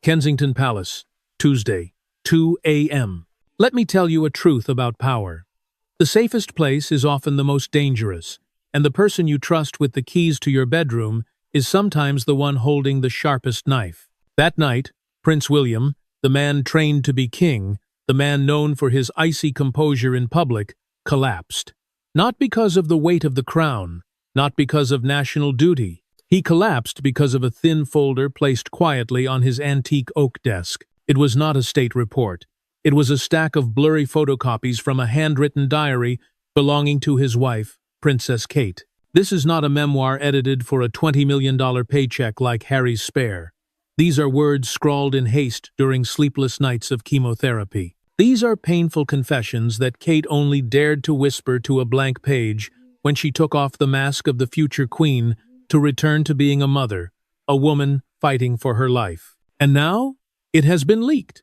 Kensington Palace, Tuesday, 2 a.m. Let me tell you a truth about power. The safest place is often the most dangerous, and the person you trust with the keys to your bedroom is sometimes the one holding the sharpest knife. That night, Prince William, the man trained to be king, the man known for his icy composure in public, collapsed. Not because of the weight of the crown, not because of national duty. He collapsed because of a thin folder placed quietly on his antique oak desk. It was not a state report. It was a stack of blurry photocopies from a handwritten diary belonging to his wife, Princess Kate. This is not a memoir edited for a $20 million paycheck like Harry's spare. These are words scrawled in haste during sleepless nights of chemotherapy. These are painful confessions that Kate only dared to whisper to a blank page when she took off the mask of the future queen to return to being a mother, a woman fighting for her life. And now, it has been leaked.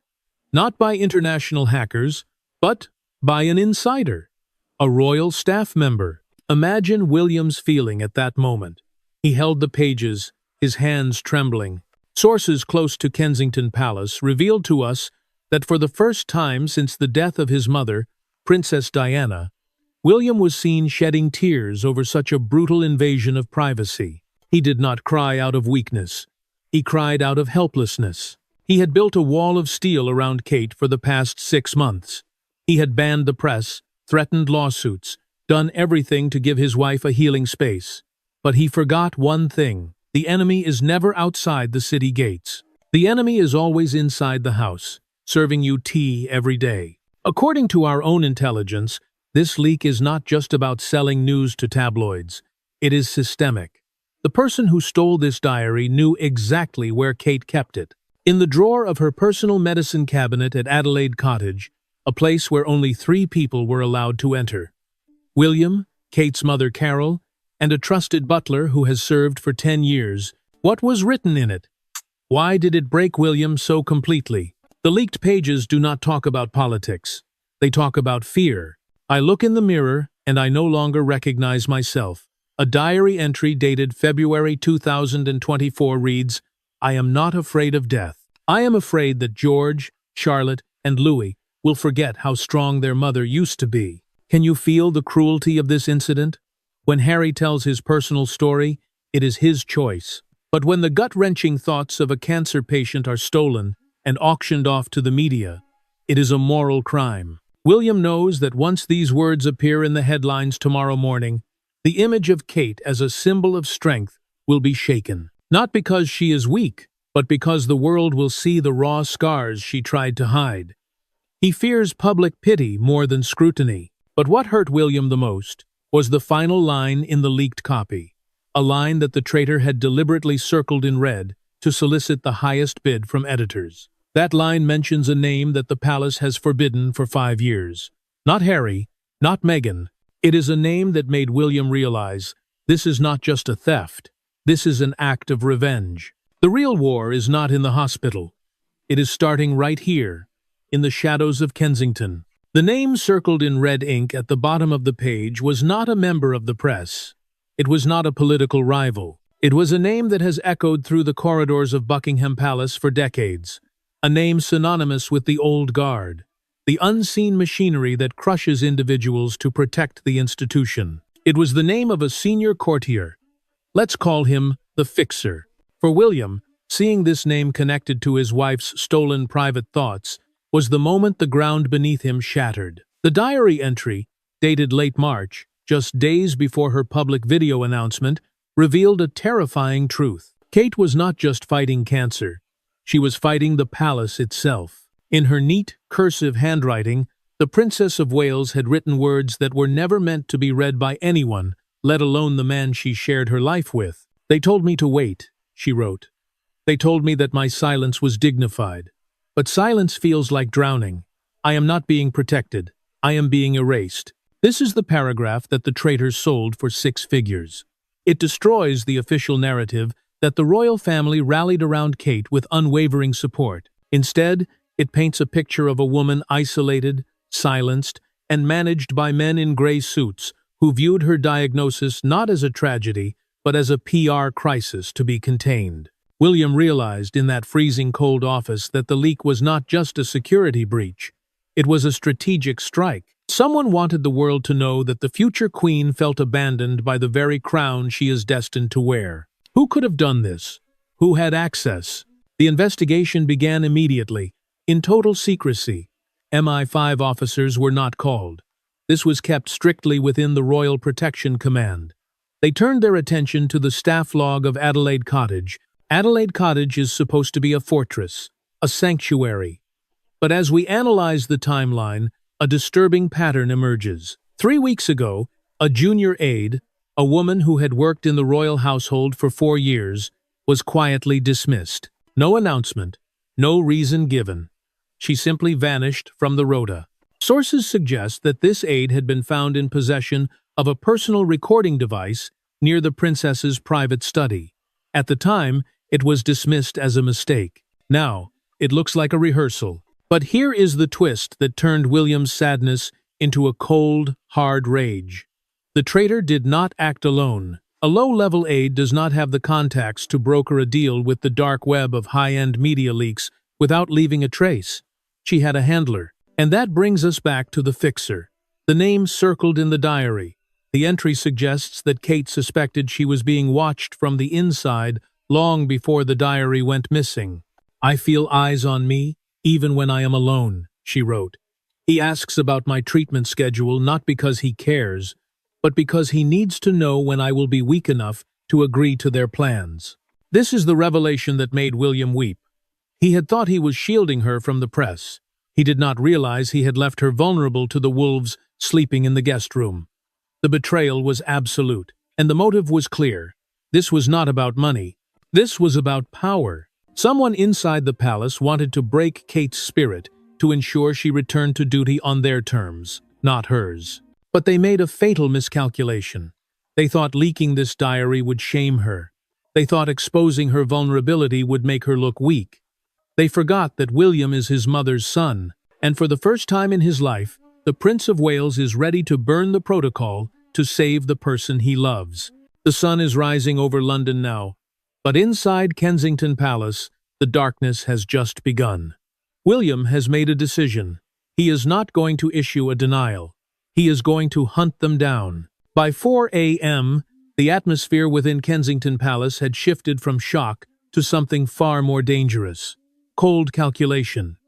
Not by international hackers, but by an insider, a royal staff member. Imagine William's feeling at that moment. He held the pages, his hands trembling. Sources close to Kensington Palace revealed to us that for the first time since the death of his mother, Princess Diana, William was seen shedding tears over such a brutal invasion of privacy. He did not cry out of weakness. He cried out of helplessness. He had built a wall of steel around Kate for the past 6 months. He had banned the press, threatened lawsuits, done everything to give his wife a healing space. But he forgot one thing. The enemy is never outside the city gates. The enemy is always inside the house, serving you tea every day. According to our own intelligence, this leak is not just about selling news to tabloids. It is systemic. The person who stole this diary knew exactly where Kate kept it. In the drawer of her personal medicine cabinet at Adelaide Cottage, a place where only 3 people were allowed to enter. William, Kate's mother Carol, and a trusted butler who has served for 10 years. What was written in it? Why did it break William so completely? The leaked pages do not talk about politics. They talk about fear. I look in the mirror, and I no longer recognize myself. A diary entry dated February 2024 reads, "I am not afraid of death. I am afraid that George, Charlotte, and Louis will forget how strong their mother used to be." Can you feel the cruelty of this incident? When Harry tells his personal story, it is his choice. But when the gut-wrenching thoughts of a cancer patient are stolen and auctioned off to the media, it is a moral crime. William knows that once these words appear in the headlines tomorrow morning, the image of Kate as a symbol of strength will be shaken. Not because she is weak, but because the world will see the raw scars she tried to hide. He fears public pity more than scrutiny. But what hurt William the most was the final line in the leaked copy, a line that the traitor had deliberately circled in red to solicit the highest bid from editors. That line mentions a name that the palace has forbidden for 5 years. Not Harry, not Meghan. It is a name that made William realize this is not just a theft. This is an act of revenge. The real war is not in the hospital. It is starting right here, in the shadows of Kensington. The name circled in red ink at the bottom of the page was not a member of the press. It was not a political rival. It was a name that has echoed through the corridors of Buckingham Palace for decades. A name synonymous with the old guard, the unseen machinery that crushes individuals to protect the institution. It was the name of a senior courtier. Let's call him the Fixer. For William, seeing this name connected to his wife's stolen private thoughts was the moment the ground beneath him shattered. The diary entry, dated late March, just days before her public video announcement, revealed a terrifying truth. Kate was not just fighting cancer. She was fighting the palace itself. In her neat, cursive handwriting, the Princess of Wales had written words that were never meant to be read by anyone, let alone the man she shared her life with. "They told me to wait," she wrote. "They told me that my silence was dignified. But silence feels like drowning. I am not being protected. I am being erased." This is the paragraph that the traitors sold for 6 figures. It destroys the official narrative that the royal family rallied around Kate with unwavering support. Instead, it paints a picture of a woman isolated, silenced, and managed by men in gray suits who viewed her diagnosis not as a tragedy, but as a PR crisis to be contained. William realized in that freezing cold office that the leak was not just a security breach. It was a strategic strike. Someone wanted the world to know that the future queen felt abandoned by the very crown she is destined to wear. Who could have done this? Who had access? The investigation began immediately, in total secrecy. MI5 officers were not called. This was kept strictly within the Royal Protection Command. They turned their attention to the staff log of Adelaide Cottage. Adelaide Cottage is supposed to be a fortress, a sanctuary. But as we analyze the timeline, a disturbing pattern emerges. 3 weeks ago, a junior aide, a woman who had worked in the royal household for 4 years, was quietly dismissed. No announcement, no reason given. She simply vanished from the rota. Sources suggest that this aide had been found in possession of a personal recording device near the princess's private study. At the time, it was dismissed as a mistake. Now, it looks like a rehearsal. But here is the twist that turned William's sadness into a cold, hard rage. The traitor did not act alone. A low-level aide does not have the contacts to broker a deal with the dark web of high-end media leaks without leaving a trace. She had a handler. And that brings us back to the fixer. The name circled in the diary. The entry suggests that Kate suspected she was being watched from the inside long before the diary went missing. "I feel eyes on me, even when I am alone," she wrote. "He asks about my treatment schedule not because he cares, but because he needs to know when I will be weak enough to agree to their plans." This is the revelation that made William weep. He had thought he was shielding her from the press. He did not realize he had left her vulnerable to the wolves sleeping in the guest room. The betrayal was absolute, and the motive was clear. This was not about money. This was about power. Someone inside the palace wanted to break Kate's spirit to ensure she returned to duty on their terms, not hers. But they made a fatal miscalculation. They thought leaking this diary would shame her. They thought exposing her vulnerability would make her look weak. They forgot that William is his mother's son, and for the first time in his life, the Prince of Wales is ready to burn the protocol to save the person he loves. The sun is rising over London now, but inside Kensington Palace, the darkness has just begun. William has made a decision. He is not going to issue a denial. He is going to hunt them down. By 4 a.m., the atmosphere within Kensington Palace had shifted from shock to something far more dangerous. Cold calculation.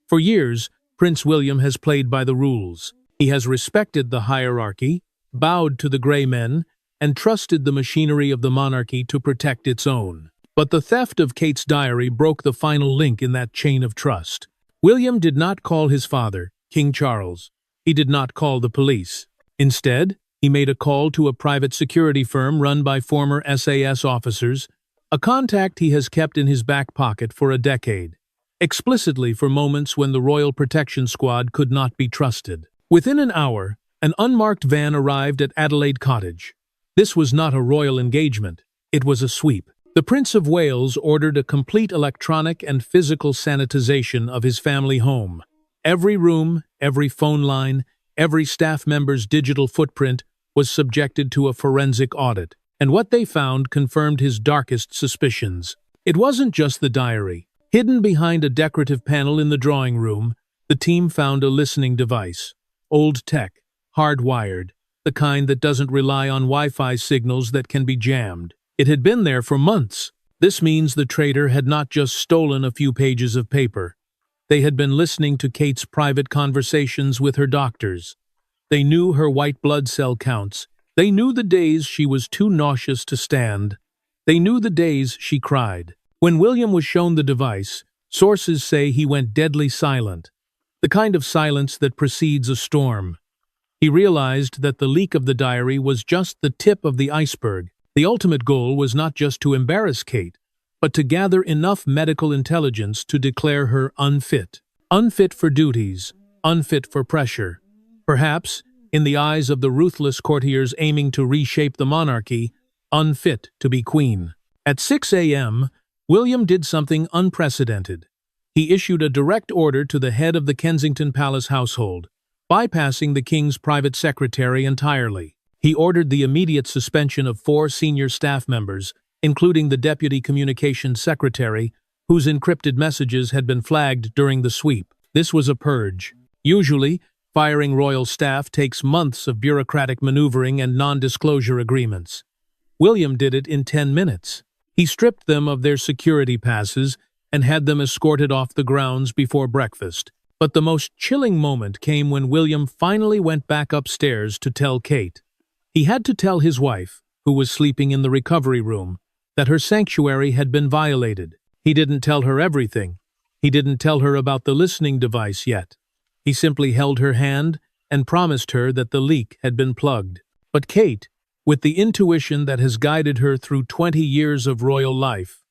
For years, Prince William has played by the rules. He has respected the hierarchy, bowed to the grey men, and trusted the machinery of the monarchy to protect its own. But the theft of Kate's diary broke the final link in that chain of trust. William did not call his father, King Charles. He did not call the police. Instead, he made a call to a private security firm run by former SAS officers, a contact he has kept in his back pocket for a decade, explicitly for moments when the Royal Protection Squad could not be trusted. Within an hour, an unmarked van arrived at Adelaide Cottage. This was not a royal engagement. It was a sweep. The Prince of Wales ordered a complete electronic and physical sanitization of his family home. Every room, every phone line, every staff member's digital footprint was subjected to a forensic audit, and what they found confirmed his darkest suspicions. It wasn't just the diary. Hidden behind a decorative panel in the drawing room, the team found a listening device. Old tech, hardwired, the kind that doesn't rely on Wi-Fi signals that can be jammed. It had been there for months. This means the traitor had not just stolen a few pages of paper. They had been listening to Kate's private conversations with her doctors. They knew her white blood cell counts. They knew the days she was too nauseous to stand. They knew the days she cried. When William was shown the device, sources say he went deadly silent, the kind of silence that precedes a storm. He realized that the leak of the diary was just the tip of the iceberg. The ultimate goal was not just to embarrass Kate, but to gather enough medical intelligence to declare her unfit. Unfit for duties, unfit for pressure. Perhaps, in the eyes of the ruthless courtiers aiming to reshape the monarchy, unfit to be queen. At 6 a.m., William did something unprecedented. He issued a direct order to the head of the Kensington Palace household, bypassing the king's private secretary entirely. He ordered the immediate suspension of 4 senior staff members, including the deputy communications secretary, whose encrypted messages had been flagged during the sweep. This was a purge. Usually, firing royal staff takes months of bureaucratic maneuvering and non-disclosure agreements. William did it in 10 minutes. He stripped them of their security passes and had them escorted off the grounds before breakfast. But the most chilling moment came when William finally went back upstairs to tell Kate. He had to tell his wife, who was sleeping in the recovery room, that her sanctuary had been violated. He didn't tell her everything. He didn't tell her about the listening device yet. He simply held her hand and promised her that the leak had been plugged. But Kate, with the intuition that has guided her through 20 years of royal life,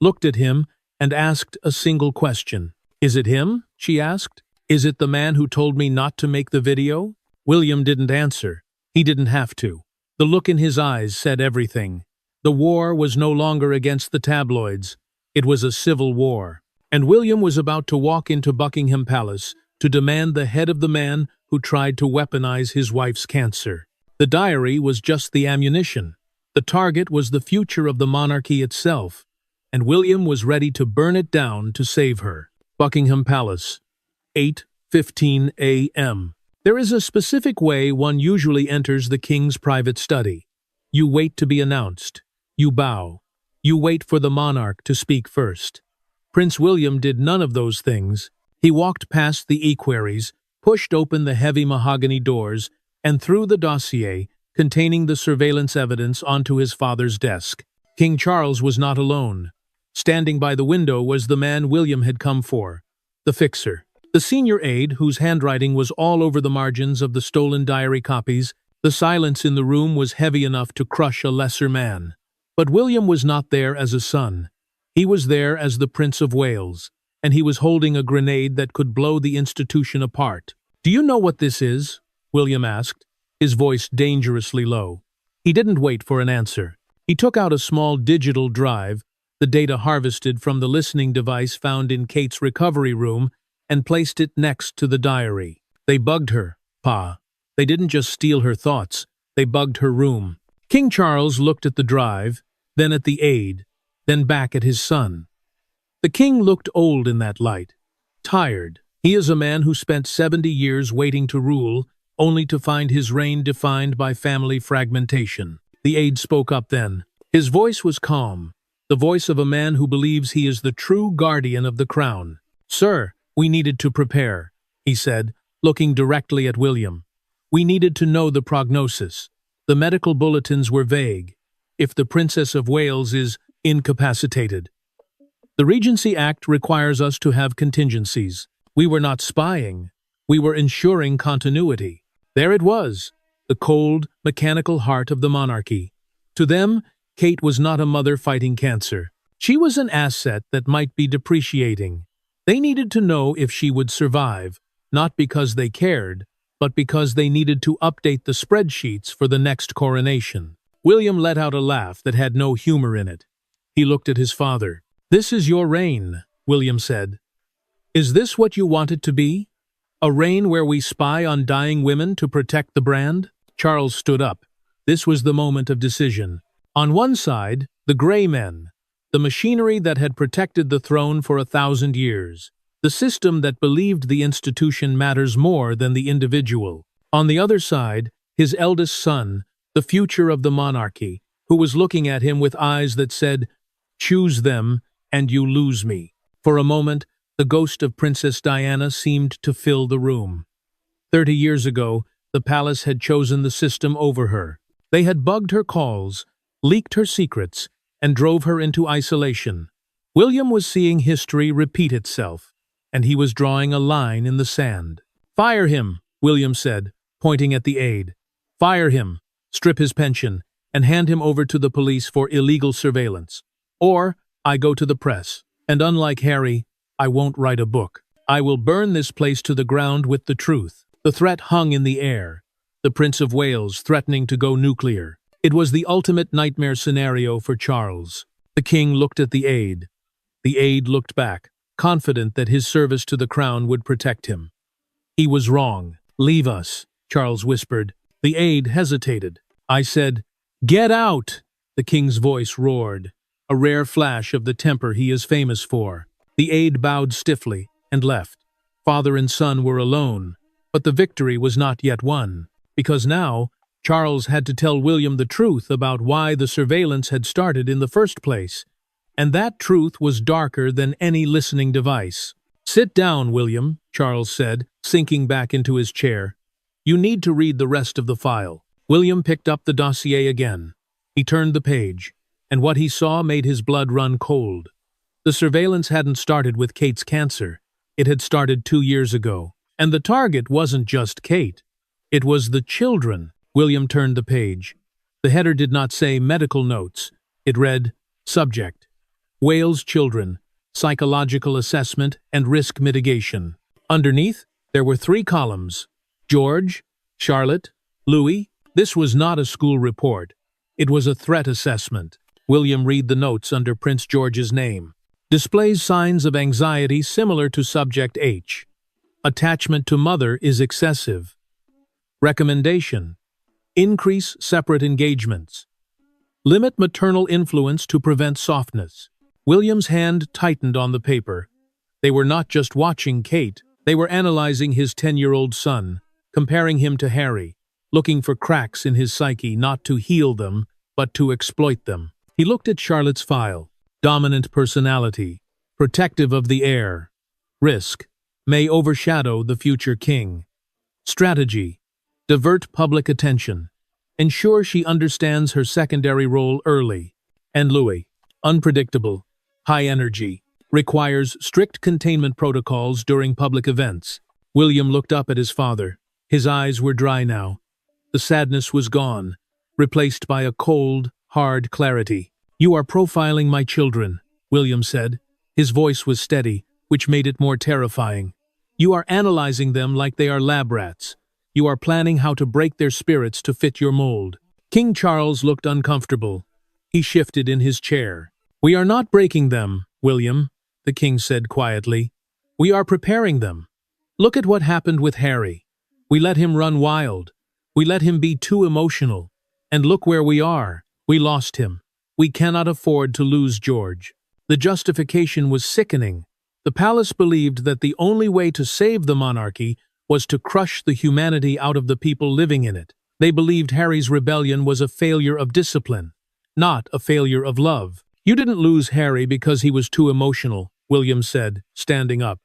looked at him and asked a single question. "Is it him?" she asked. "Is it the man who told me not to make the video?" William didn't answer. He didn't have to. The look in his eyes said everything. The war was no longer against the tabloids. It was a civil war. And William was about to walk into Buckingham Palace to demand the head of the man who tried to weaponize his wife's cancer. The diary was just the ammunition. The target was the future of the monarchy itself, and William was ready to burn it down to save her. Buckingham Palace, 8:15 a.m. There is a specific way one usually enters the king's private study. You wait to be announced. You bow. You wait for the monarch to speak first. Prince William did none of those things. He walked past the equerries, pushed open the heavy mahogany doors, and threw the dossier containing the surveillance evidence onto his father's desk. King Charles was not alone. Standing by the window was the man William had come for, the fixer. The senior aide, whose handwriting was all over the margins of the stolen diary copies. The silence in the room was heavy enough to crush a lesser man. But William was not there as a son. He was there as the Prince of Wales, and he was holding a grenade that could blow the institution apart. "Do you know what this is?" William asked, his voice dangerously low. He didn't wait for an answer. He took out a small digital drive, the data harvested from the listening device found in Kate's recovery room, and placed it next to the diary. "They bugged her, Pa. They didn't just steal her thoughts, they bugged her room." King Charles looked at the drive, then at the aide, then back at his son. The king looked old in that light, tired. He is a man who spent 70 years waiting to rule, only to find his reign defined by family fragmentation. The aide spoke up then. His voice was calm, the voice of a man who believes he is the true guardian of the crown. "Sir, we needed to prepare," he said, looking directly at William. "We needed to know the prognosis. The medical bulletins were vague. If the Princess of Wales is incapacitated. The Regency Act requires us to have contingencies. We were not spying. We were ensuring continuity." There it was, the cold, mechanical heart of the monarchy. To them, Kate was not a mother fighting cancer. She was an asset that might be depreciating. They needed to know if she would survive, not because they cared, but because they needed to update the spreadsheets for the next coronation. William let out a laugh that had no humor in it. He looked at his father. "This is your reign," William said. "Is this what you want it to be? A reign where we spy on dying women to protect the brand?" Charles stood up. This was the moment of decision. On one side, the Grey Men, the machinery that had protected the throne for 1,000 years, the system that believed the institution matters more than the individual. On the other side, his eldest son, the future of the monarchy, who was looking at him with eyes that said, "Choose them, and you lose me." For a moment, the ghost of Princess Diana seemed to fill the room. 30 years ago, the palace had chosen the system over her. They had bugged her calls, leaked her secrets, and drove her into isolation. William was seeing history repeat itself, and he was drawing a line in the sand. "Fire him," William said, pointing at the aide. "Fire him, strip his pension, and hand him over to the police for illegal surveillance. Or I go to the press, and unlike Harry, I won't write a book. I will burn this place to the ground with the truth." The threat hung in the air. The Prince of Wales threatening to go nuclear. It was the ultimate nightmare scenario for Charles. The king looked at the aide. The aide looked back, confident that his service to the crown would protect him. He was wrong. "Leave us," Charles whispered. The aide hesitated. "I said, 'Get out!'" the king's voice roared. a rare flash of the temper he is famous for. The aide bowed stiffly and left. Father and son were alone, but the victory was not yet won, because now Charles had to tell William the truth about why the surveillance had started in the first place, and that truth was darker than any listening device. "Sit down, William," Charles said, sinking back into his chair. "You need to read the rest of the file." William picked up the dossier again. He turned the page, and what he saw made his blood run cold. The surveillance hadn't started with Kate's cancer. It had started 2 years ago. And the target wasn't just Kate. It was the children. William turned the page. The header did not say medical notes. It read, "Subject: Wales children, psychological assessment and risk mitigation." Underneath, there were 3 columns: George, Charlotte, Louis. This was not a school report. It was a threat assessment. William read the notes under Prince George's name. Displays signs of anxiety similar to subject H. Attachment to mother is excessive. Recommendation: increase separate engagements. Limit maternal influence to prevent softness. William's hand tightened on the paper. They were not just watching Kate, they were analyzing his 10-year-old son, comparing him to Harry, looking for cracks in his psyche, not to heal them, but to exploit them. He looked at Charlotte's file. Dominant personality, protective of the heir. Risk: may overshadow the future king. Strategy: divert public attention. Ensure she understands her secondary role early. And Louis: unpredictable, high energy, requires strict containment protocols during public events. William looked up at his father. His eyes were dry now. The sadness was gone, replaced by a cold, hard clarity. "You are profiling my children," William said. His voice was steady, which made it more terrifying. "You are analyzing them like they are lab rats. You are planning how to break their spirits to fit your mold." King Charles looked uncomfortable. He shifted in his chair. "We are not breaking them, William," the king said quietly. "We are preparing them. Look at what happened with Harry. We let him run wild. We let him be too emotional. And look where we are. We lost him. We cannot afford to lose George." The justification was sickening. The palace believed that the only way to save the monarchy was to crush the humanity out of the people living in it. They believed Harry's rebellion was a failure of discipline, not a failure of love. "You didn't lose Harry because he was too emotional," William said, standing up.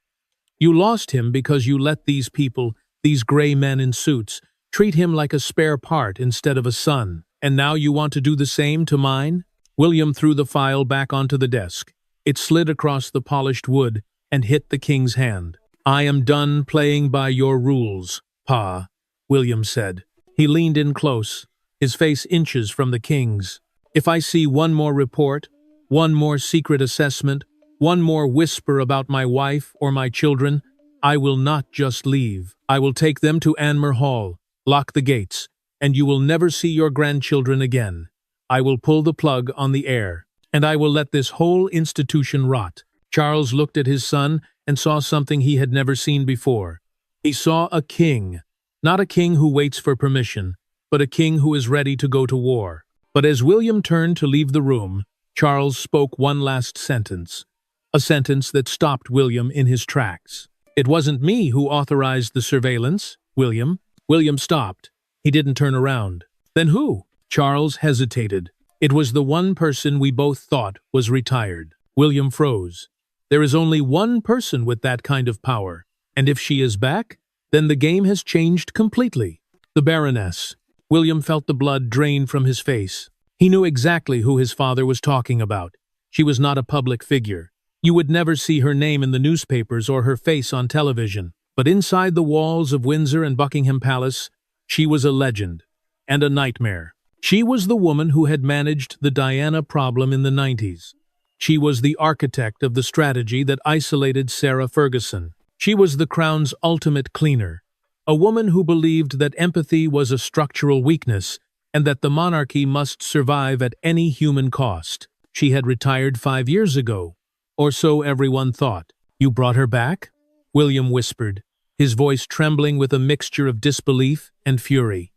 "You lost him because you let these people, these gray men in suits, treat him like a spare part instead of a son. And now you want to do the same to mine?" William threw the file back onto the desk. It slid across the polished wood and hit the king's hand. "I am done playing by your rules, Pa," William said. He leaned in close, his face inches from the king's. "If I see one more report, one more secret assessment, one more whisper about my wife or my children, I will not just leave. I will take them to Anmer Hall, lock the gates, and you will never see your grandchildren again. I will pull the plug on the heir, and I will let this whole institution rot." Charles looked at his son and saw something he had never seen before. He saw a king, not a king who waits for permission, but a king who is ready to go to war. But as William turned to leave the room, Charles spoke one last sentence, a sentence that stopped William in his tracks. "It wasn't me who authorized the surveillance, William." William stopped. He didn't turn around. "Then who?" Charles hesitated. "It was the one person we both thought was retired." William froze. "There is only one person with that kind of power, and if she is back, then the game has changed completely." The Baroness. William felt the blood drain from his face. He knew exactly who his father was talking about. She was not a public figure. You would never see her name in the newspapers or her face on television. But inside the walls of Windsor and Buckingham Palace, she was a legend and a nightmare. She was the woman who had managed the Diana problem in the 90s. She was the architect of the strategy that isolated Sarah Ferguson. She was the crown's ultimate cleaner, a woman who believed that empathy was a structural weakness and that the monarchy must survive at any human cost. She had retired 5 years ago, or so everyone thought. "You brought her back?" William whispered, his voice trembling with a mixture of disbelief and fury.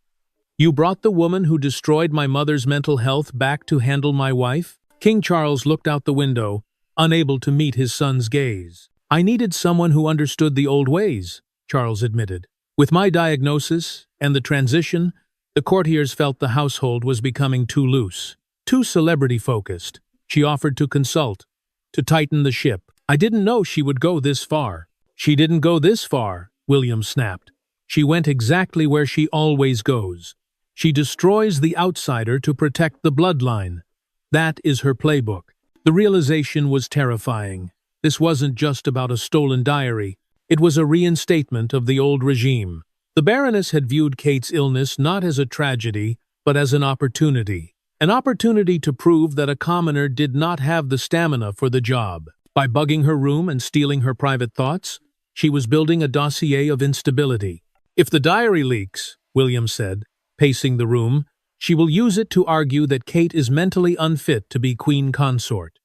"You brought the woman who destroyed my mother's mental health back to handle my wife?" King Charles looked out the window, unable to meet his son's gaze. "I needed someone who understood the old ways," Charles admitted. "With my diagnosis and the transition, the courtiers felt the household was becoming too loose, too celebrity-focused. She offered to consult, to tighten the ship. I didn't know she would go this far." "She didn't go this far," William snapped. "She went exactly where she always goes. She destroys the outsider to protect the bloodline. That is her playbook." The realization was terrifying. This wasn't just about a stolen diary. It was a reinstatement of the old regime. The Baroness had viewed Kate's illness not as a tragedy, but as an opportunity. An opportunity to prove that a commoner did not have the stamina for the job. By bugging her room and stealing her private thoughts, she was building a dossier of instability. "If the diary leaks," William said, pacing the room, "she will use it to argue that Kate is mentally unfit to be queen consort.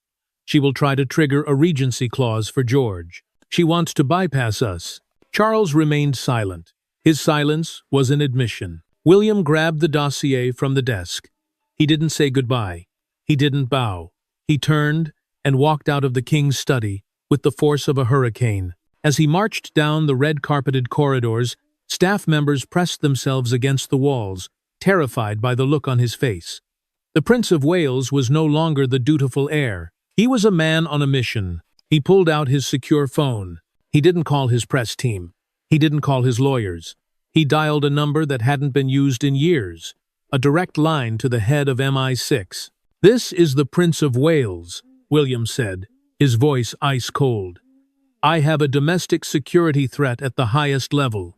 She will try to trigger a regency clause for George. She wants to bypass us." Charles remained silent. His silence was an admission. William grabbed the dossier from the desk. He didn't say goodbye. He didn't bow. He turned and walked out of the king's study with the force of a hurricane. As he marched down the red-carpeted corridors, staff members pressed themselves against the walls, terrified by the look on his face. The Prince of Wales was no longer the dutiful heir. He was a man on a mission. He pulled out his secure phone. He didn't call his press team. He didn't call his lawyers. He dialed a number that hadn't been used in years, a direct line to the head of MI6. "This is the Prince of Wales," William said, his voice ice-cold. "I have a domestic security threat at the highest level.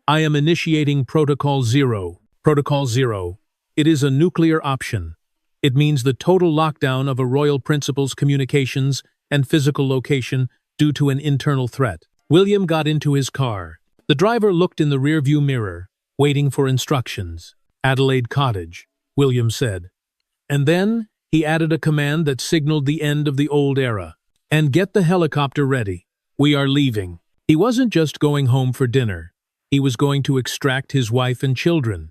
I am initiating Protocol Zero." Protocol Zero. It is a nuclear option. It means the total lockdown of a royal principal's communications and physical location due to an internal threat. William got into his car. The driver looked in the rearview mirror, waiting for instructions. "Adelaide Cottage," William said. And then he added a command that signaled the end of the old era. "And get the helicopter ready. We are leaving." He wasn't just going home for dinner. He was going to extract his wife and children.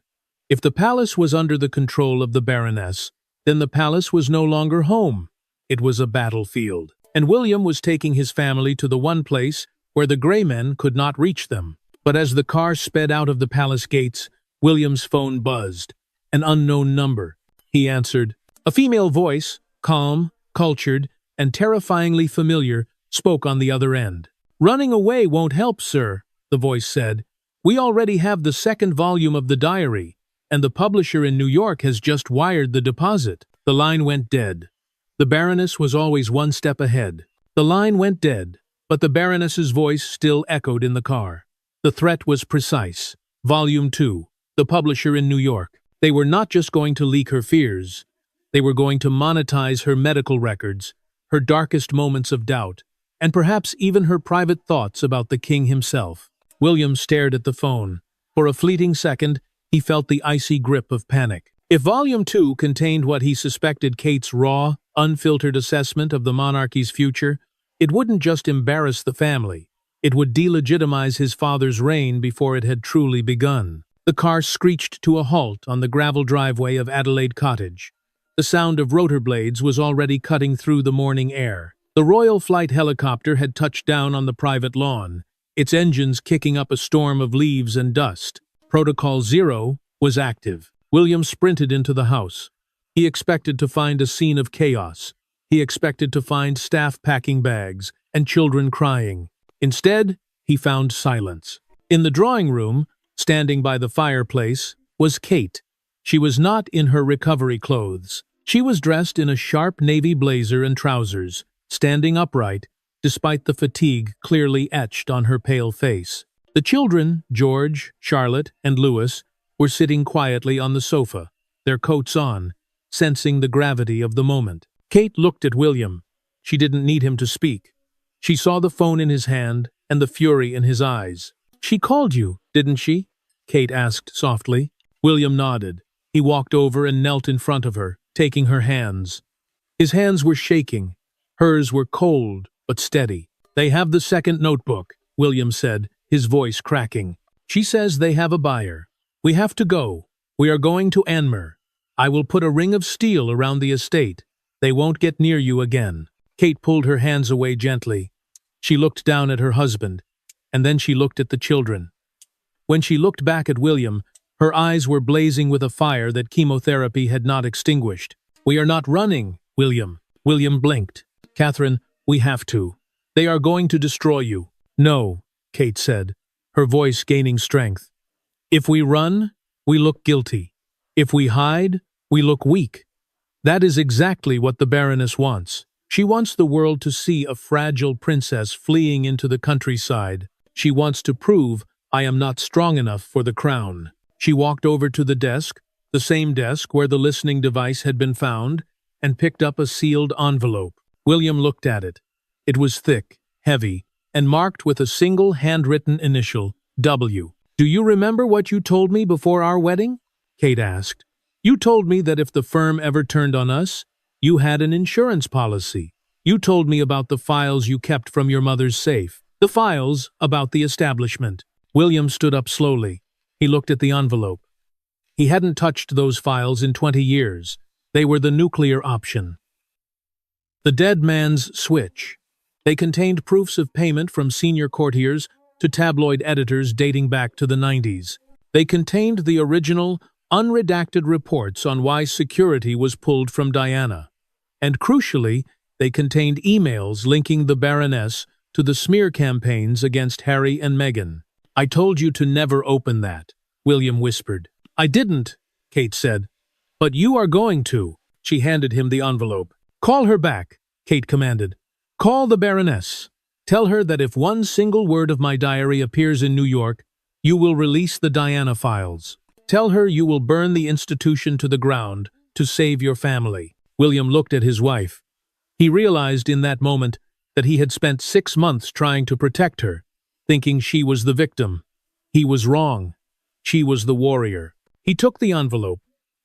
If the palace was under the control of the Baroness, then the palace was no longer home. It was a battlefield. And William was taking his family to the one place where the Grey Men could not reach them. But as the car sped out of the palace gates, William's phone buzzed. An unknown number. He answered. A female voice, calm, cultured, and terrifyingly familiar, spoke on the other end. "Running away won't help, sir," the voice said. "We already have the second volume of the diary, and the publisher in New York has just wired the deposit." The line went dead. The Baroness was always one step ahead. The line went dead, but the Baroness's voice still echoed in the car. The threat was precise. Volume 2. The publisher in New York. They were not just going to leak her fears. They were going to monetize her medical records, her darkest moments of doubt, and perhaps even her private thoughts about the king himself. William stared at the phone. For a fleeting second, he felt the icy grip of panic. If Volume 2 contained what he suspected Kate's raw, unfiltered assessment of the monarchy's future, it wouldn't just embarrass the family. It would delegitimize his father's reign before it had truly begun. The car screeched to a halt on the gravel driveway of Adelaide Cottage. The sound of rotor blades was already cutting through the morning air. The Royal Flight helicopter had touched down on the private lawn, its engines kicking up a storm of leaves and dust. Protocol Zero was active. William sprinted into the house. He expected to find a scene of chaos. He expected to find staff packing bags and children crying. Instead, he found silence. In the drawing room, standing by the fireplace, was Kate. She was not in her recovery clothes. She was dressed in a sharp navy blazer and trousers, standing upright, despite the fatigue clearly etched on her pale face. The children, George, Charlotte, and Louis, were sitting quietly on the sofa, their coats on, sensing the gravity of the moment. Kate looked at William. She didn't need him to speak. She saw the phone in his hand and the fury in his eyes. "She called you, didn't she?" Kate asked softly. William nodded. He walked over and knelt in front of her, taking her hands. His hands were shaking. Hers were cold, but steady. "They have the second notebook," William said, his voice cracking. "She says they have a buyer. We have to go. We are going to Anmer. I will put a ring of steel around the estate. They won't get near you again." Kate pulled her hands away gently. She looked down at her husband, and then she looked at the children. When she looked back at William, her eyes were blazing with a fire that chemotherapy had not extinguished. "We are not running, William." William blinked. "Catherine, we have to. They are going to destroy you." "No," Kate said, her voice gaining strength. "If we run, we look guilty. If we hide, we look weak. That is exactly what the Baroness wants. She wants the world to see a fragile princess fleeing into the countryside. She wants to prove I am not strong enough for the crown." She walked over to the desk, the same desk where the listening device had been found, and picked up a sealed envelope. William looked at it. It was thick, heavy, and marked with a single handwritten initial, W. "Do you remember what you told me before our wedding?" Kate asked. "You told me that if the firm ever turned on us, you had an insurance policy. You told me about the files you kept from your mother's safe. The files about the establishment." William stood up slowly. He looked at the envelope. He hadn't touched those files in 20 years. They were the nuclear option. The dead man's switch. They contained proofs of payment from senior courtiers to tabloid editors dating back to the 90s. They contained the original, unredacted reports on why security was pulled from Diana. And crucially, they contained emails linking the Baroness to the smear campaigns against Harry and Meghan. "I told you to never open that," William whispered. "I didn't," Kate said. "But you are going to." She handed him the envelope. "Call her back," Kate commanded. "Call the Baroness. Tell her that if one single word of my diary appears in New York, you will release the Diana files. Tell her you will burn the institution to the ground to save your family." William looked at his wife. He realized in that moment that he had spent 6 months trying to protect her, thinking she was the victim. He was wrong. She was the warrior. He took the envelope.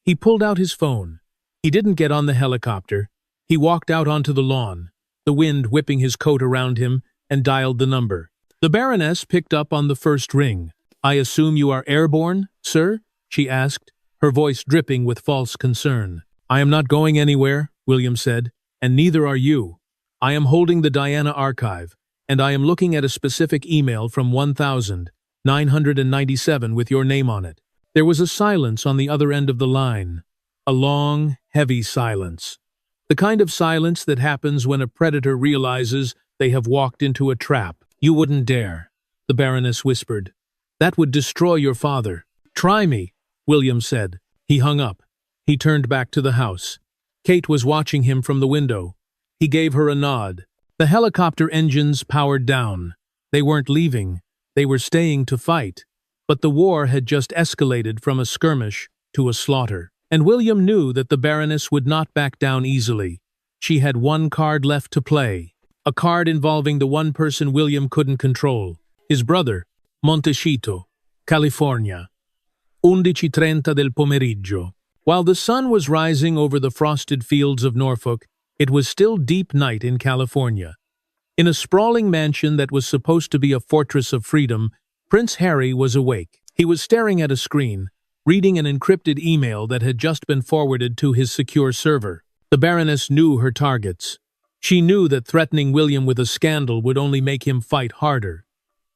He pulled out his phone. He didn't get on the helicopter. He walked out onto the lawn, the wind whipping his coat around him, and dialed the number. The Baroness picked up on the first ring. "I assume you are airborne, sir?" she asked, her voice dripping with false concern. "I am not going anywhere," William said, "and neither are you. I am holding the Diana archive, and I am looking at a specific email from 1997 with your name on it." There was a silence on the other end of the line. A long, heavy silence. The kind of silence that happens when a predator realizes they have walked into a trap. "You wouldn't dare," the Baroness whispered. "That would destroy your father." "Try me," William said. He hung up. He turned back to the house. Kate was watching him from the window. He gave her a nod. The helicopter engines powered down. They weren't leaving. They were staying to fight. But the war had just escalated from a skirmish to a slaughter. And William knew that the Baroness would not back down easily. She had one card left to play. A card involving the one person William couldn't control. His brother, Montecito, California. 11:30 del pomeriggio. While the sun was rising over the frosted fields of Norfolk, it was still deep night in California. In a sprawling mansion that was supposed to be a fortress of freedom, Prince Harry was awake. He was staring at a screen, reading an encrypted email that had just been forwarded to his secure server. The Baroness knew her targets. She knew that threatening William with a scandal would only make him fight harder.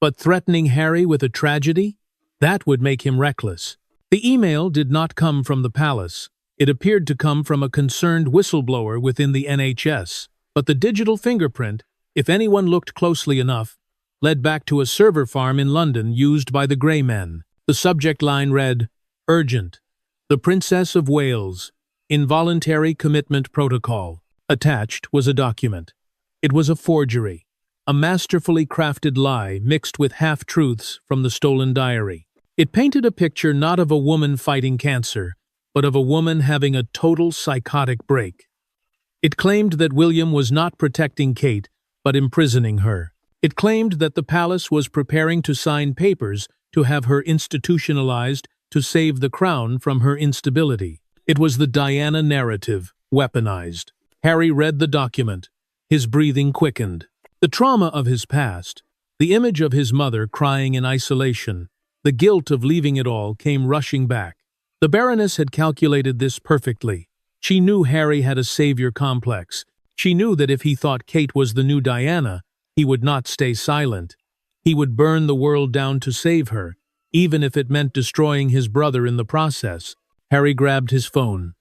But threatening Harry with a tragedy? That would make him reckless. The email did not come from the palace. It appeared to come from a concerned whistleblower within the NHS. But the digital fingerprint, if anyone looked closely enough, led back to a server farm in London used by the Grey Men. The subject line read, "Urgent. The Princess of Wales. Involuntary Commitment Protocol." Attached was a document. It was a forgery, a masterfully crafted lie mixed with half-truths from the stolen diary. It painted a picture not of a woman fighting cancer, but of a woman having a total psychotic break. It claimed that William was not protecting Kate, but imprisoning her. It claimed that the palace was preparing to sign papers to have her institutionalized to save the crown from her instability. It was the Diana narrative, weaponized. Harry read the document. His breathing quickened. The trauma of his past, the image of his mother crying in isolation, the guilt of leaving it all came rushing back. The Baroness had calculated this perfectly. She knew Harry had a savior complex. She knew that if he thought Kate was the new Diana, he would not stay silent. He would burn the world down to save her, even if it meant destroying his brother in the process. Harry grabbed his phone.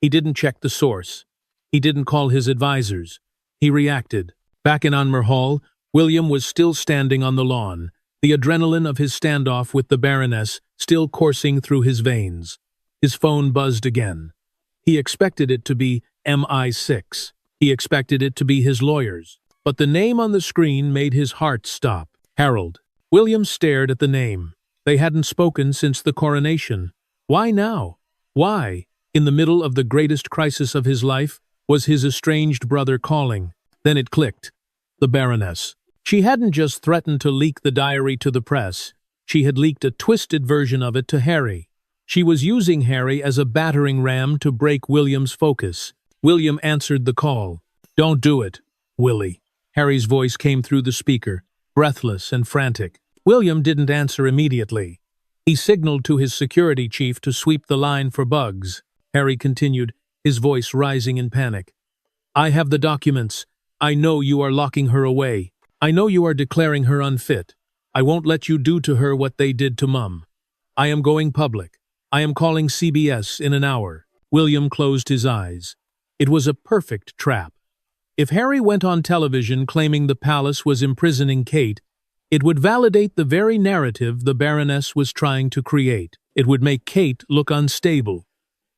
He didn't check the source. He didn't call his advisors. He reacted. Back in Anmer Hall, William was still standing on the lawn, the adrenaline of his standoff with the Baroness still coursing through his veins. His phone buzzed again. He expected it to be MI6. He expected it to be his lawyers. But the name on the screen made his heart stop. Harold. William stared at the name. They hadn't spoken since the coronation. Why now? Why, in the middle of the greatest crisis of his life, was his estranged brother calling? Then it clicked. The Baroness. She hadn't just threatened to leak the diary to the press. She had leaked a twisted version of it to Harry. She was using Harry as a battering ram to break William's focus. William answered the call. "Don't do it, Willie." Harry's voice came through the speaker, breathless and frantic. William didn't answer immediately. He signaled to his security chief to sweep the line for bugs. Harry continued, his voice rising in panic. "I have the documents. I know you are locking her away. I know you are declaring her unfit. I won't let you do to her what they did to Mum. I am going public. I am calling CBS in an hour." William closed his eyes. It was a perfect trap. If Harry went on television claiming the palace was imprisoning Kate, it would validate the very narrative the Baroness was trying to create. It would make Kate look unstable.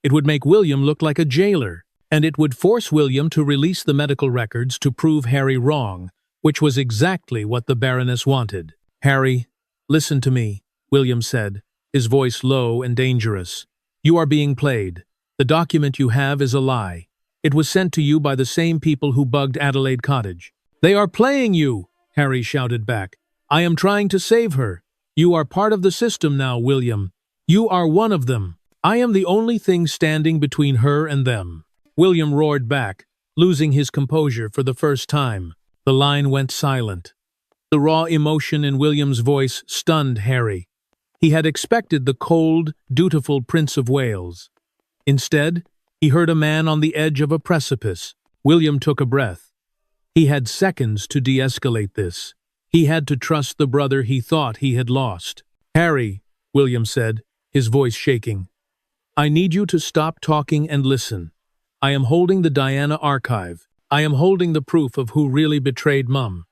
It would make William look like a jailer. And it would force William to release the medical records to prove Harry wrong, which was exactly what the Baroness wanted. "Harry, listen to me," William said, his voice low and dangerous. "You are being played. The document you have is a lie. It was sent to you by the same people who bugged Adelaide Cottage." "They are playing you," Harry shouted back. "I am trying to save her. You are part of the system now, William. You are one of them. I am the only thing standing between her and them." William roared back, losing his composure for the first time. The line went silent. The raw emotion in William's voice stunned Harry. He had expected the cold, dutiful Prince of Wales. Instead, he heard a man on the edge of a precipice. William took a breath. He had seconds to de-escalate this. He had to trust the brother he thought he had lost. "Harry," William said, his voice shaking, "I need you to stop talking and listen. I am holding the Diana archive. I am holding the proof of who really betrayed Mum.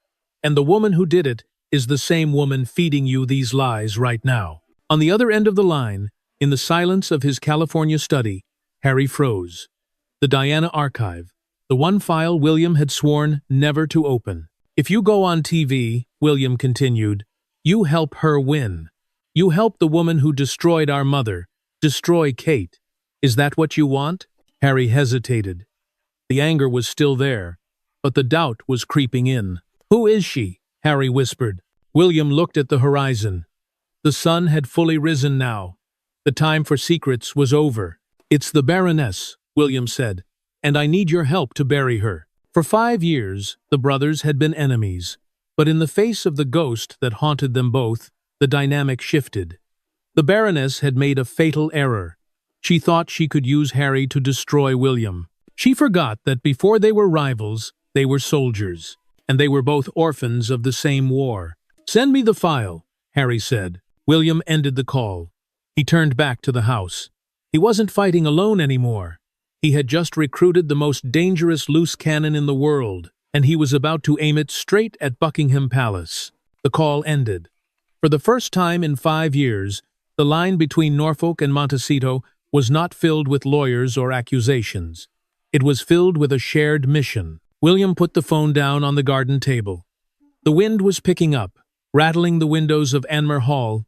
And the woman who did it is the same woman feeding you these lies right now." On the other end of the line, in the silence of his California study, Harry froze. The Diana archive, the one file William had sworn never to open. "If you go on TV," William continued, "you help her win. You help the woman who destroyed our mother, destroy Kate. Is that what you want?" Harry hesitated. The anger was still there, but the doubt was creeping in. "Who is she?" Harry whispered. William looked at the horizon. The sun had fully risen now. The time for secrets was over. "It's the Baroness," William said, "and I need your help to bury her." For 5 years, the brothers had been enemies, but in the face of the ghost that haunted them both, the dynamic shifted. The Baroness had made a fatal error. She thought she could use Harry to destroy William. She forgot that before they were rivals, they were soldiers, and they were both orphans of the same war. "Send me the file," Harry said. William ended the call. He turned back to the house. He wasn't fighting alone anymore. He had just recruited the most dangerous loose cannon in the world, and he was about to aim it straight at Buckingham Palace. The call ended. For the first time in 5 years, the line between Norfolk and Montecito was not filled with lawyers or accusations. It was filled with a shared mission. William put the phone down on the garden table. The wind was picking up, rattling the windows of Anmer Hall,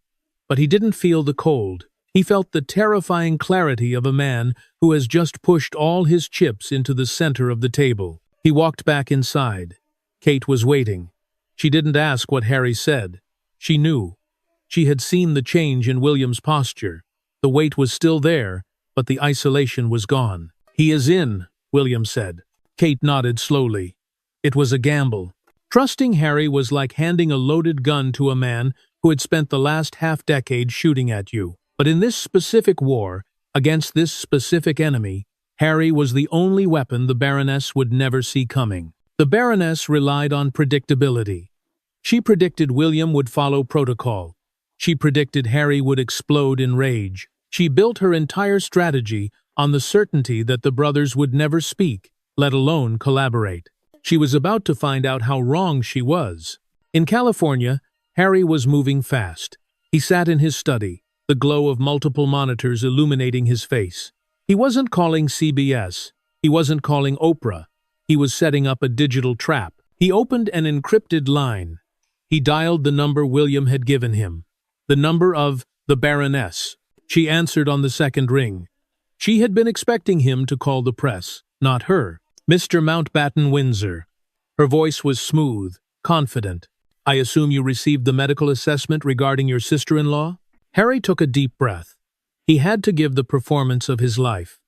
but he didn't feel the cold. He felt the terrifying clarity of a man who has just pushed all his chips into the center of the table. He walked back inside. Kate was waiting. She didn't ask what Harry said. She knew. She had seen the change in William's posture. The weight was still there, but the isolation was gone. "He is in," William said. Kate nodded slowly. It was a gamble. Trusting Harry was like handing a loaded gun to a man who had spent the last half-decade shooting at you. But in this specific war, against this specific enemy, Harry was the only weapon the Baroness would never see coming. The Baroness relied on predictability. She predicted William would follow protocol. She predicted Harry would explode in rage. She built her entire strategy on the certainty that the brothers would never speak, let alone collaborate. She was about to find out how wrong she was. In California, Harry was moving fast. He sat in his study, the glow of multiple monitors illuminating his face. He wasn't calling CBS. He wasn't calling Oprah. He was setting up a digital trap. He opened an encrypted line. He dialed the number William had given him. The number of the Baroness. She answered on the second ring. She had been expecting him to call the press, not her. Mr. Mountbatten Windsor. Her voice was smooth, confident. I assume you received the medical assessment regarding your sister-in-law? Harry took a deep breath. He had to give the performance of his life.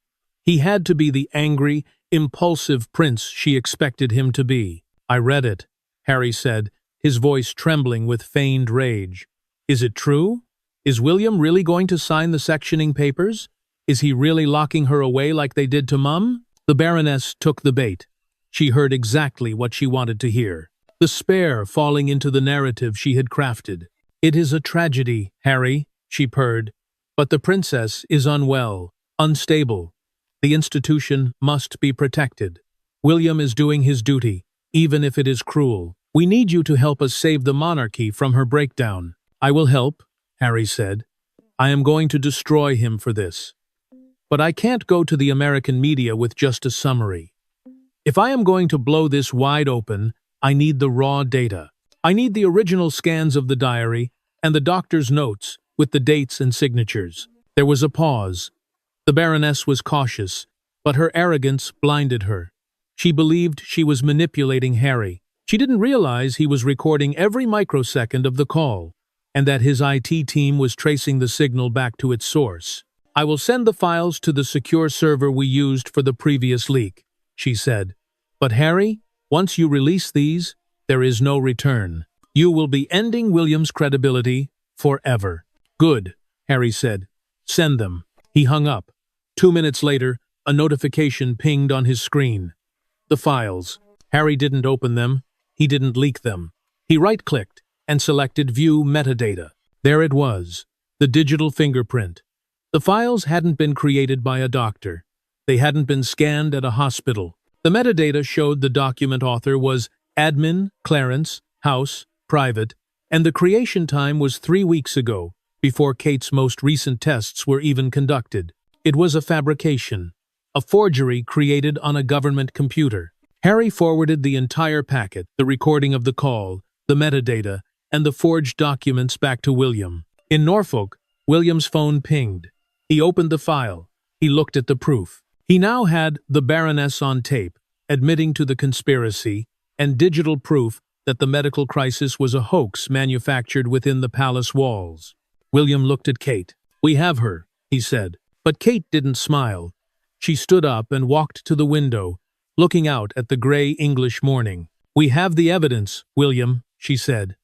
He had to be the angry, impulsive prince she expected him to be. I read it, Harry said, his voice trembling with feigned rage. Is it true? Is William really going to sign the sectioning papers? Is he really locking her away like they did to Mum? The Baroness took the bait. She heard exactly what she wanted to hear. Despair falling into the narrative she had crafted. It is a tragedy, Harry, she purred. But the princess is unwell, unstable. The institution must be protected. William is doing his duty, even if it is cruel. We need you to help us save the monarchy from her breakdown. I will help, Harry said. I am going to destroy him for this. But I can't go to the American media with just a summary. If I am going to blow this wide open, I need the raw data. I need the original scans of the diary and the doctor's notes with the dates and signatures. There was a pause. The Baroness was cautious, but her arrogance blinded her. She believed she was manipulating Harry. She didn't realize he was recording every microsecond of the call, and that his IT team was tracing the signal back to its source. I will send the files to the secure server we used for the previous leak, she said. But Harry, once you release these, there is no return. You will be ending William's credibility forever. Good, Harry said. Send them. He hung up. 2 minutes later, a notification pinged on his screen. The files. Harry didn't open them. He didn't leak them. He right-clicked and selected View Metadata. There it was, the digital fingerprint. The files hadn't been created by a doctor. They hadn't been scanned at a hospital. The metadata showed the document author was admin, Clarence, house, private, and the creation time was 3 weeks ago, before Kate's most recent tests were even conducted. It was a fabrication, a forgery created on a government computer. Harry forwarded the entire packet, the recording of the call, the metadata, and the forged documents back to William. In Norfolk, William's phone pinged. He opened the file. He looked at the proof. He now had the Baroness on tape, admitting to the conspiracy, and digital proof that the medical crisis was a hoax manufactured within the palace walls. William looked at Kate. We have her, he said. But Kate didn't smile. She stood up and walked to the window, looking out at the gray English morning. We have the evidence, William, she said.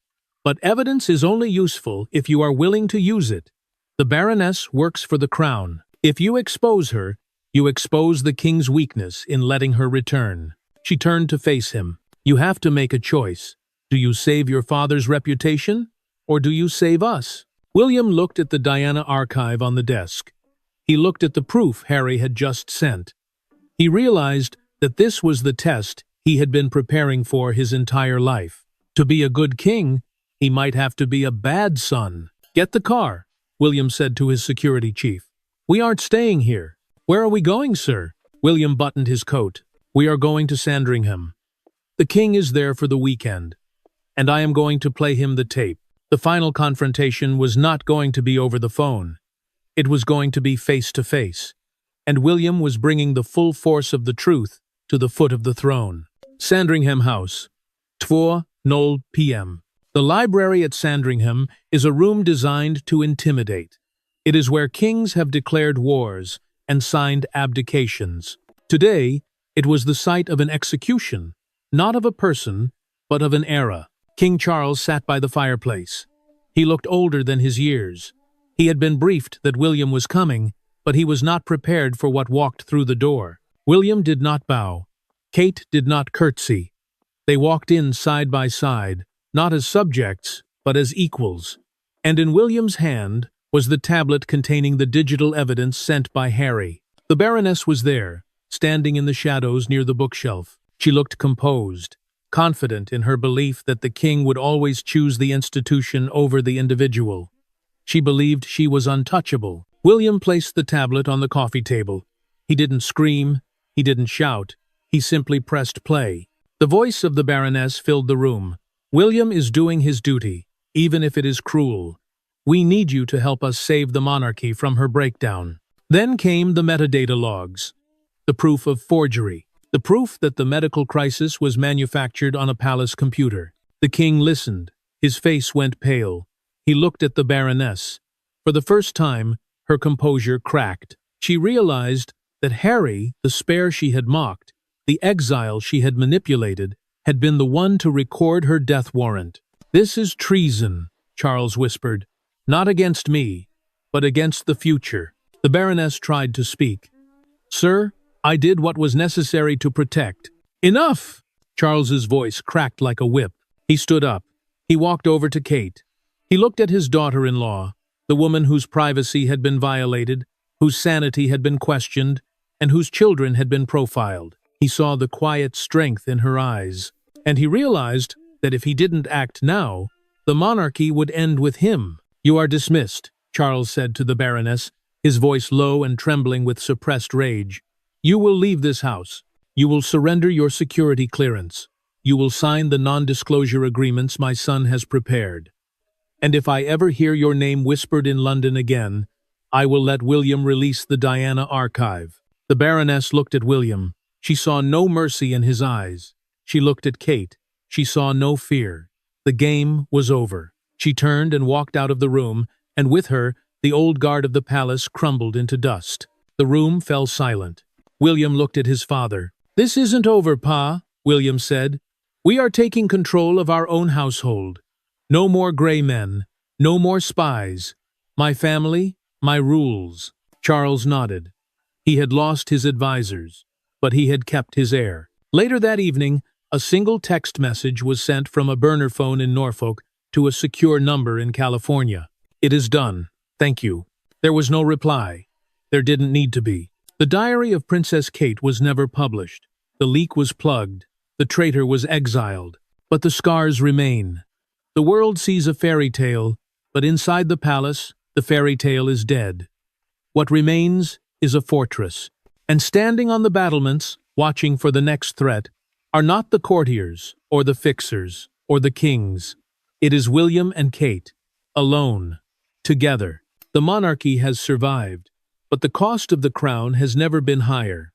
But evidence is only useful if you are willing to use it. The Baroness works for the crown. If you expose her, you expose the king's weakness in letting her return. She turned to face him. You have to make a choice. Do you save your father's reputation, or do you save us? William looked at the Diana archive on the desk. He looked at the proof Harry had just sent. He realized that this was the test he had been preparing for his entire life. To be a good king, he might have to be a bad son. Get the car, William said to his security chief. We aren't staying here. Where are we going, sir? William buttoned his coat. We are going to Sandringham. The king is there for the weekend, and I am going to play him the tape. The final confrontation was not going to be over the phone. It was going to be face-to-face, and William was bringing the full force of the truth to the foot of the throne. Sandringham House, 2:00 p.m. The library at Sandringham is a room designed to intimidate. It is where kings have declared wars and signed abdications. Today, it was the site of an execution, not of a person, but of an era. King Charles sat by the fireplace. He looked older than his years. He had been briefed that William was coming, but he was not prepared for what walked through the door. William did not bow. Kate did not curtsy. They walked in side by side, not as subjects, but as equals. And in William's hand was the tablet containing the digital evidence sent by Harry. The Baroness was there, standing in the shadows near the bookshelf. She looked composed, confident in her belief that the king would always choose the institution over the individual. She believed she was untouchable. William placed the tablet on the coffee table. He didn't scream, he didn't shout, he simply pressed play. The voice of the Baroness filled the room. William is doing his duty, even if it is cruel. We need you to help us save the monarchy from her breakdown. Then came the metadata logs, the proof of forgery, the proof that the medical crisis was manufactured on a palace computer. The king listened. His face went pale. He looked at the Baroness. For the first time, her composure cracked. She realized that Harry, the spare she had mocked, the exile she had manipulated, had been the one to record her death warrant. "This is treason," Charles whispered. "Not against me, but against the future." The Baroness tried to speak. "Sir, I did what was necessary to protect." "Enough!" Charles's voice cracked like a whip. He stood up. He walked over to Kate. He looked at his daughter-in-law, the woman whose privacy had been violated, whose sanity had been questioned, and whose children had been profiled. He saw the quiet strength in her eyes, and he realized that if he didn't act now, the monarchy would end with him. "You are dismissed," Charles said to the Baroness, his voice low and trembling with suppressed rage. "You will leave this house. You will surrender your security clearance. You will sign the non-disclosure agreements my son has prepared. And if I ever hear your name whispered in London again, I will let William release the Diana archive." The Baroness looked at William. She saw no mercy in his eyes. She looked at Kate. She saw no fear. The game was over. She turned and walked out of the room, and with her, the old guard of the palace crumbled into dust. The room fell silent. William looked at his father. "This isn't over, Pa," William said. "We are taking control of our own household. No more gray men. No more spies. My family, my rules." Charles nodded. He had lost his advisors, but he had kept his heir. Later that evening, a single text message was sent from a burner phone in Norfolk to a secure number in California. "It is done. Thank you." There was no reply. There didn't need to be. The diary of Princess Kate was never published. The leak was plugged. The traitor was exiled. But the scars remain. The world sees a fairy tale, but inside the palace, the fairy tale is dead. What remains is a fortress. And standing on the battlements, watching for the next threat, are not the courtiers, or the fixers, or the kings. It is William and Kate, alone, together. The monarchy has survived, but the cost of the crown has never been higher.